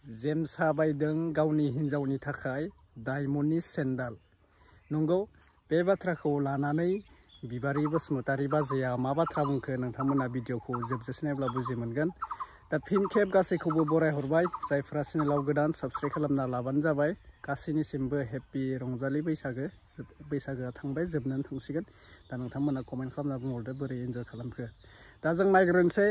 जेम्सआ बायदों गावनि हिन्जावनि थाखाय डायमन्डनि सेन्डाल। नंगौ, बे बाथ्राखौ लानानै बिबारि बसुमतारी बाजैया मा बाथ्रा बुंखो नोंथांमोना भिडिअखौ जोबजासे नायब्ला बुजि मोनगोन। दा फिन खेब गासैखौबो बरायहरबाय, जायफ्रा चेनेलाव गोदान साबस्क्राइब खालामना लाबानो जाबाय। गासैनिसिमबो हेपि रंजालि बैसागो। बैसागोआ थांबाय, जोबनानै थांसिगोन। दा नोंथांमोना कमेन्ट खालामना बुंहरदो बोरै एन्जय खालामखो। दा जों नायग्रोनोसै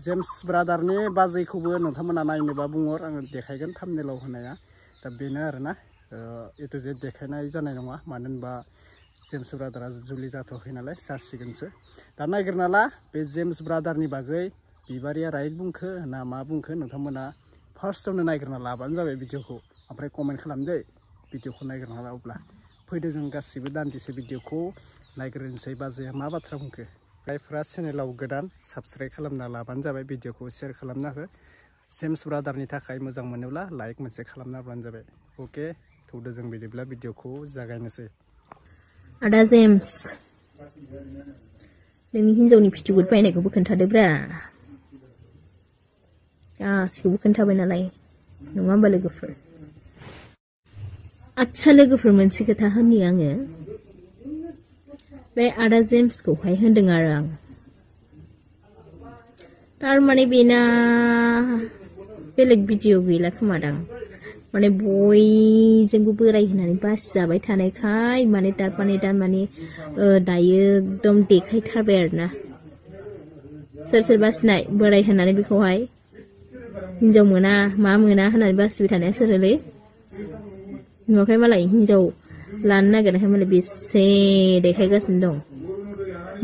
जेम्स ब्रादारनि बाजैखौबो नोंथांमोना नायनोबा बुंहर, आङो देखायगोन थाम्बनेइलाव होनाया। दा बेनो आरोना, ए टु जेड देखायनाय जानाय नङा, मानो होनबा जेम्स ब्रादारा जुलि जाथ'वाखै नालाय, जासिगोनसो। दा नायग्रोना ला बे जेम्स ब्रादारनि बागै बिबारिया राइट बुंखो ना मा बुंखो नोंथांमोना फार्स्टआवनो नायग्रोना लाबानो जाबाय भिडिअखौ, ओमफ्राय कमेन्ट खालामदो भिडिअखौ नायग्रोना लाब्ला। फैदो जों गासिबो दान्दिसे भिडिअखौ नायग्रोनोसै बाजैया मा बाथ्रा बुंखो। जायफ्रा चेनेलाव गोदान साबस्क्राइब खालामना लाबानो जाबाय, भिडिअखौ शेयार खालामना हो। जेम्स ब्रादारनि थाखाय मोजां मोनोब्ला लाइक मोनसे खालामना होब्लानो जाबाय। अके, थौदो जों बिदिब्ला भिडिअखौ जागायनोसै। आदा जेम्स, नोंनि हिन्जावनि फिथुगुद बायनायखौबो खोन्थादोब्रा। गासिखौबो खोन्थाबाय नालाय, नङा होमबा लोगोफोर? आच्छा लोगोफोर, मोनसे खोथा होननि आङो। बे आदा जेम्सखौहाय होनदों आरो आं, थारमाने बेना बेलेग भिडिअ गैला खोमादां, माने बयजोंबो बोराय होनानै बासि जाबाय थानायखाय माने दामाने दायो एकदम देखायथारबाय आरोना। सोर सोर बासिनाय बोराय होनानै बेखौहाय हिन्जाव मोना मा मोना होननानै बासिबाय थानाया सोरलै? नुवाखै मालाय हिन्जाव लानो नागिरनायखाय मालाय बेसे देखायगासिनो दं।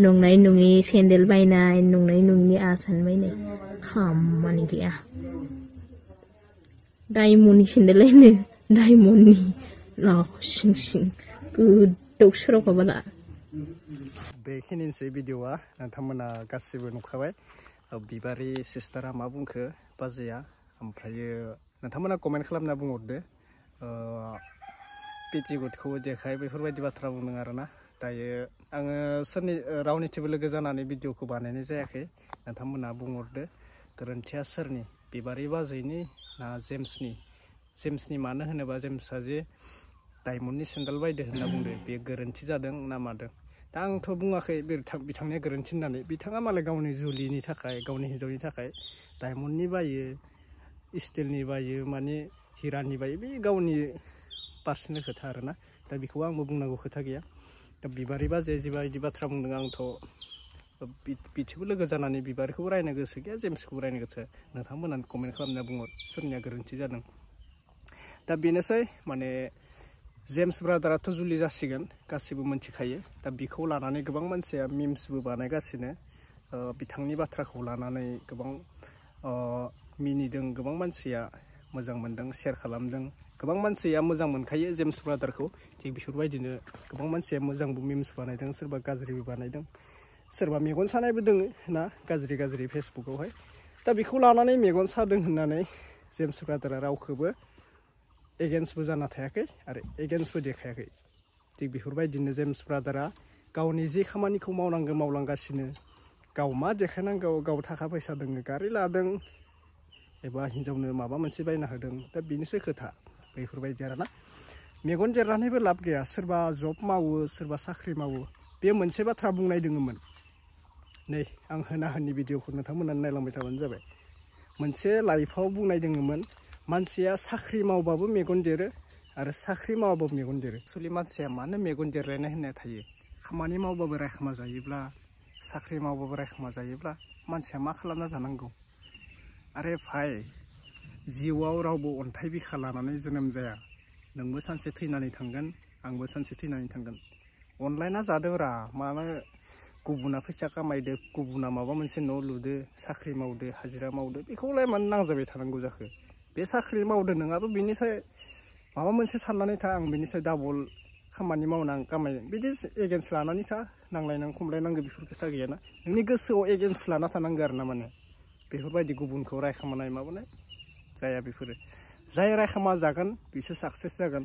नंनाय नङि सेन्देल बायनाय, नंनाय नङि आसान बायनाय, खामानि गैया। डायमन्डनि सेन्देललायनो, डायमन्डनि सिं सिं गोदाव सोरावखा बाला। बेखिनिसै भिडिअआ, नोंथांमोना गासिबो नुखाबाय बिबारि सिस्टारा मा बुंखो बाजैया। ओमफ्रायो नोंथांमोना कमेन्ट खालामना बुंहरदो पेटिकुटखौ देखाय, बेफोरबायदि बाथ्रा बुंदों आरोना। दायो आङो रावनिथिंबो लोगो जानानै भिडिअखौ बानायनाय जायाखै। नोंथांमोना बुंहरदो गोरोन्थिया सोरनि, बिबारि बाजैनि ना जेम्सनि? जेम्सनि मानो होनोबा जेम्सआ जे डायमन्डनि सेन्देल बायदो होनना बुंदो, बे गोरोन्थि जादों ना मादों? दा आंथ' बुङाखै बिथांनिया गोरोन्थि होननानै। बिथाङा मालाय गावनि जुलिनि थाखाय, गावनि हिन्जावनि थाखाय डायमन्डनि बायो, स्टिलनि बायो, माने हिरानि बायो, बे गावनि पार्सनेल खोथा आरोना। दा बेखौ आंबो बुंनांगौ खोथा गैया। दा बिबारि बाजैया जिबायदि बाथ्रा बुंदों, आंथ' बिथिंबो लोगो जानानै बिबारिखौबो रायनो गोसो गैया, जेम्सखौबो रायनो गोसो। नोंथांमोनानो कमेन्ट खालामना बुंहर सोरनिया गोरोन्थि जादों। दा बेनोसै, माने जेम्स ब्रादाराथ' जुलि जासिगोन, गासिबो मोनथिखायो। दा बेखौ लानानै गोबां मानसिया मिम्सबो बानायगासिनो, बिथांनि बाथ्राखौ लानानै गोबां मिनिदों, गोबां मानसिया मोजां मोनदों, शेयार खालामदों। गोबां मानसिया मोजां मोनखायो जेम्स ब्रादारखौ, थिग बेफोरबायदिनो गोबां मानसिया मोजांबो मिम्स बानायदों, सोरबा गाज्रिबो बानायदों, सोरबा मेगन सानायबो दोङो ना गाज्रि फेसबुकआवहाय। दा बेखौ लानानै मेगन सादों होननानै जेम्स ब्रादारा रावखौबो एगेन्स्टबो जाना थायाखै आरो एगेन्स्टबो देखायाखै। थिग बेफोरबायदिनो जेम्स ब्रादारा गावनि जे खामानिखौ मावनांगौ मावलांगासिनो। गाव मा देखायनांगौ, गाव थाखा फैसा दोङो, गारि लादों, एबा हिन्जावनो माबा मोनसे बायना होदों, दा बेनोसै खोथा। बेफोरबायदि आरोना, मेगन देरनानैबो लाब गैया। सोरबा जब मावो, सोरबा साख्रि मावो, बे मोनसे बाथ्रा बुंनाय दोङोमोन। नै आं होनि भिडिअखौ नोंथांमोना नायलांबाय थाबानो जाबाय। मोनसे लाइफआव बुंनाय दोङोमोन, मानसिया साख्रि मावबाबो मेगन देरो आरो साख्रि मावाबाबो मेगन देरो। एक्सुवेलि मानसिया मानो मेगन देरलायनाय होननाय थायो? खामानि मावबाबो रायखोमा जायोब्ला, साख्रि मावबाबो रायखोमा जायोब्ला मानसिया मा खालामना जानांगौ? आरे भाइ, जिउआव रावबो अन्थाइ बिखा लानानै जोनोम जाया। नोंबो सानसे थैनानै थांगोन, आंबो सानसे थैनानै थांगोन। अनलायना जादोब्रा। मानो गुबुना फैसा खामायदो, गुबुना माबा मोनसे न' लुदो, साख्रि मावदो, हाजिरा मावदो, बेखौलाय मानो नांजाबाय थानांगौ जाखो? बे साख्रि मावदो नोंहाबो बेनिसाय माबा मोनसे साननानै था, आं बेनिसाय डाबल खामानि मावना खामाय, बिदि एगेन्स्ट लानानै था। नांलायनांगौ खमलायनांगौ बेफोर खोथा गैयाना। नोंनि गोसोआव एगेन्स्ट लाना थानांगौ आरो ना। माने बेफोरबायदि गुबुनखौ रायखोमानाय माबानाय जाया। बेफोरो जाय रायखोमा जागोन बिसोर साक्सेस जागोन,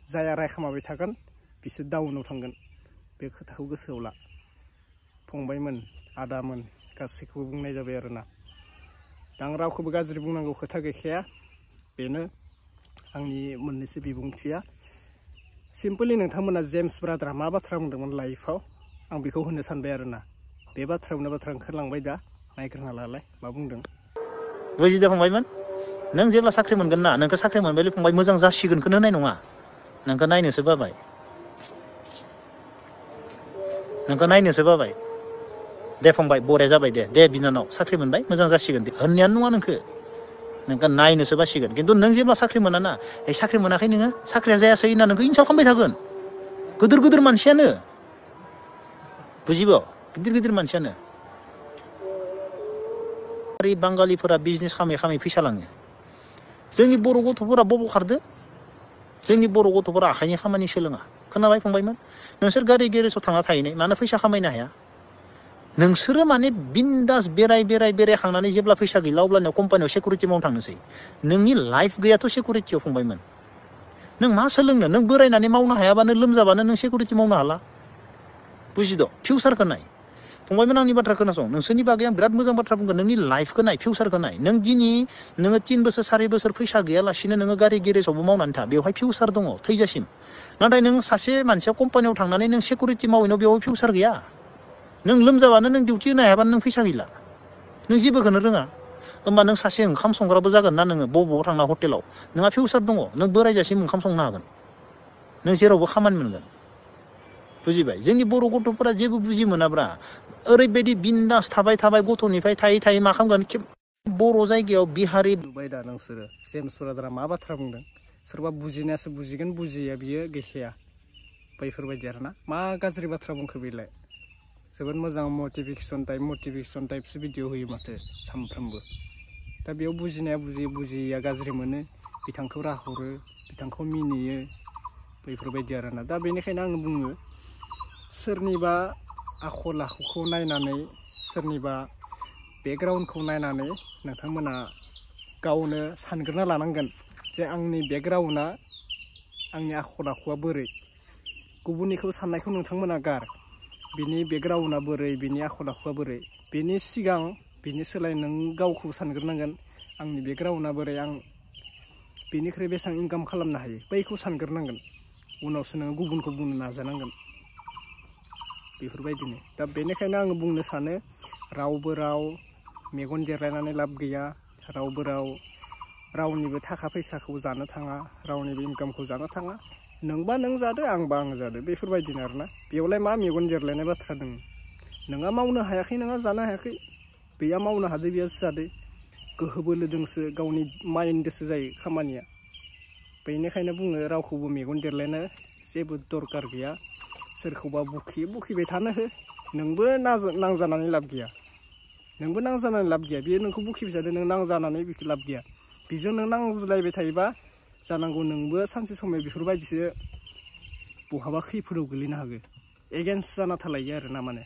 जाया रायखोमाबाय थागोन बिसोर डाउनाव थांगोन। बे खोथाखौ गोसोआव ला। फंबायमोन, आदामोन, गासैखौबो बुंनाय जाबाय आरोना। दा आं रावखौबो गाज्रि बुंनांगौ खोथा गैखाया। बेनो आंनि मोननैसो बिबुंथिया सिम्पलि नोंथांमोना जेम्स ब्रादारा मा बाथ्रा बुंदोंमोन लाइफआव आं बेखौ होननो सानबाय आरोना बे बाथ्रायावनो बाथ्रा ओंखारलांबाय दा नायग्रोना लालाय मा बुंदों बुजिदों फंबायमोन नों जेब्ला साख्रि मोनगोन ना नोंखौ साख्रि मोनबायलै फंबाय मोजां जासिगोनखौनो होनाय नङा नोंखौ नायनोसो बाबाय दे फंबाय बरिया जाबाय दे बिनानाव साख्रि मोनबाय मोजां जासिगोन दे होननायानो नङा नोंखौ नायनोसो बासिगोन खिन्थु नों जेब्ला साख्रि मोना ना साख्रि मोनाखै नोङो साख्रिया जायासै होनना नोंखौ इनसाल्ट खालामबाय थागोन गिदिर मानसियानो बुजिबो गिदिर मानसियानो बांगालिफोरा बिजनेस खामै फैसा लाङो जोंनि बर' गथ'फोरा बबाव खारदो जोंनि बर' गथ'फोरा आखाइनि खामानि सोलोङा खोनाबाय फंबायमोन नोंसोर गारि गेरेजाव थांना थाहैनाय मानो फैसा खामायनो हाया नोंसोरो माने बिन्दास बेरायखांनानै जेब्ला फैसा गैला अब्लानो कम्पानियाव सिकिउरिटि मावनो थांनोसै नोंनि लाइफ गैयाथ' सिकिउरिटियाव फंबायमोन नों मा सोलोंनो नों बोरायनानै मावनो हायाबानो लोमजाबानो नों सिकिउरिटि मावनो हाला बुजिद' फिउचारखौ नाय फंबायमोन आंनि बाथ्रा खोनासं नोंसोरनि बागै आं बिराद मोजां बाथ्रा बुंगोन नोंनि लाइफखौ नाय फिउचारखौ नाय नों दिनै नोङो 3 बोसोर 4 बोसोर फैसा गैयालासिनो नोङो गारि गेरेजावबो मावनानै था बेवहाय फिउचार दङ थैजासिम नाथाय नों सासे मानसिया कम्पानियाव थांनानै नों सिकिउरिटि मावैनायाव बेवहाय फिउचार गैया नों लोमजाबानो नों डिउटि होनो हायाबानो नों फैसा गैला नों जेबोखौनो रोङा होमबा नों सासे ओंखाम संग्राबो जागोन ना नोङो बबाव थांना हटेलाव नोंहा फिउचार दङ नों बोरायजासिम ओंखाम संनो हागोन नों जेरावबो खामानि मोनगोन बुजिबाय जोंनि बर' गथ'फोरा जेबो बुजि मोनाब्रा ओरैबायदि बिन्दास थाबाय गथ'निफ्राय थायै मा खालामगोन बर' जायगायाव बिहारि नुबाय दा नोंसोरो जेम्स ब्रादारा मा बाथ्रा बुंदों सोरबा बुजिनायासो बुजिगोन बुजिया बियो गैखाया बैफोरबायदि आरोना मा गाज्रि बाथ्रा बुंखो बेलाय जोबोद मोजां मटिभेसन टाइपसो भिडिअ होयो माथो सानफ्रोमबो दा बेयाव बुजिनाया बुजिया गाज्रि मोनो बिथांखौ राहरो बिथांखौ मिनियो बैफोरबायदि आरोना दा बेनिखायनो आं बुङो सोरनिबा आखल आखुखौ नायनानै सोरनिबा बेकग्राउन्डखौ नायनानै नोंथांमोना गावनो सानग्रोना लानांगोन जे आंनि बेकग्राउन्डआ आंनि आखल आखुआ बोरै गुबुननिखौ साननायखौ नोंथांमोना गार बिनि बेकग्राउन्डआ बोरै बिनि आखल आखुआ बोरै बेनि सिगां बिनि सोलाय नों गावखौ सानग्रोनांगोन आंनि बेकग्राउन्डआ बोरै आं बेनिख्रुइ बेसेबां इनकाम खालामनो हायो बैखौ सानग्रोनांगोन उनावसो नोङो गुबुनखौ बुंनो नाजानांगोन बेफोरबायदिनो दा बेनिखायनो आङो बुंनो सानो रावबो राव मेगन देरलायनानै लाब गैया रावबो रावनिबो थाखा फैसाखौ जानो थाङा रावनिबो इनकामखौ जानो थाङा नोंबा नों जादो आंबा आं जादो बेफोरबायदिनो आरोना बेयावलाय मा मेगन देरलायनाय बाथ्रा दङ नोंहा मावनो हायाखै नोंहा जानो हायाखै बेया मावनो हादो बेयासो जादो गोहो बोलो दोंसो गावनि माइन्डजोंसो जायो खामानिया बेनिखायनो बुङो रावखौबो मेगन देरलायनो जेबो दरकार गैया सोरखौबा बुखिबाय थानो हो नोंबो नांजानानै लाब गैया बेयो नोंखौ बुखिबाय थादों नों नांजानानै लाब गैया बेजों नों नांज्लायबाय थायोबा जानांगौ नोंबो सानसे समाव बेफोरबायदिसो बहाबा खैफोदाव गोलैनो हागौ एगेन्स्ट जाना थालायो आरोना माने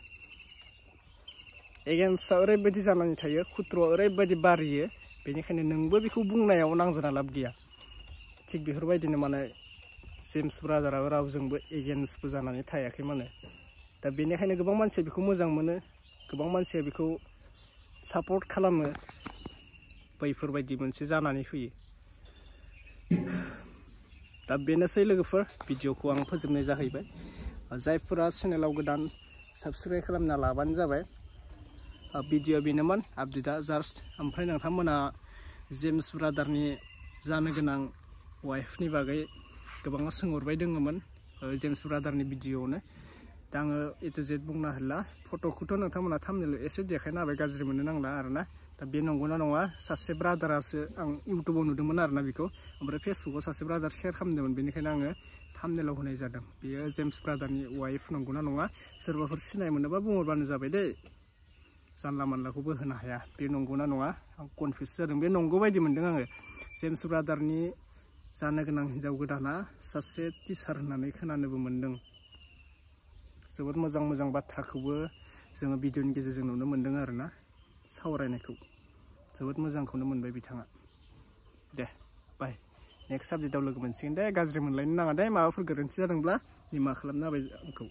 एगेन्स्टआ ओरैबायदि जानानै थायो खुत्र'आ ओरैबायदि बारियो बेनिखायनो नोंबो बेखौ बुंनायाव नांजाना लाब गैया थिग बेफोरबायदिनो माने जेम्स ब्रादाराबो रावजोंबो एगेन्स्टबो जानानै थायाखै माने दा बेनिखायनो गोबां मानसिया बेखौ मोजां मोनो गोबां मानसिया बेखौ सापर्ट खालामो बैफोरबायदि मोनसे जानानै फैयो दा बेनोसै लोगोफोर भिडिअखौ आं फोजोबनाय जाहैबाय जायफोरा चेनेलाव गोदान साबस्क्राइब खालामना लाबानो जाबाय भिडिअ बेनोमोन आपडेटआ जास्ट ओमफ्राय नोंथांमोना जेम्स ब्रादारनि जानो गोनां वाइफनि बागै गोबाङा सोंहरबाय दङमोन जेम्स ब्रादारनि भिडिअआवनो दा आङो ए टु जेड बुंनो हाला फट'खौथ' नोंथांमोना थाम्बनेल एसे देखायना होबाय गाज्रि मोननो नांला आरोना दा बे नंगौना नङा सासे ब्रादारासो आं इउटुबाव नुदोंमोन आरोना बेखौ ओमफ्राय फेसबुकाव सासे ब्रादार शेयार खालामदोंमोन बेनिखायनो आङो थाम्बनेलाव होनाय जादों बेयो जेम्स ब्रादारनि वाइफ नंगौना नङा सोरबाफोर सिनाय मोनोबा बुंहरबानो जाबाय दे जानला मानलाखौबो होनो हाया बे नंगौना नङा आं कनफिउस जादों बे नंगौ बायदि मोनदों आङो जेम्स ब्रादारनि जानो गोनां हिन्जाव गोदाना सासे टिचार होननानै खोनानोबो मोन्दों जोबोद मोजां बाथ्राखौबो जोङो भिडिअनि गेजेरजों नुनो मोन्दों आरोना सावरायनायखौ जोबोद मोजांखौनो मोनबाय बिथाङा दे बाय नेक्स्ट आपडेटआव लोगो मोनसिगोन दे गाज्रि मोनलायनो नाङा दे माबाफोर गोरोन्थि जादोंब्ला निमाहा खालामना होबाय आंखौ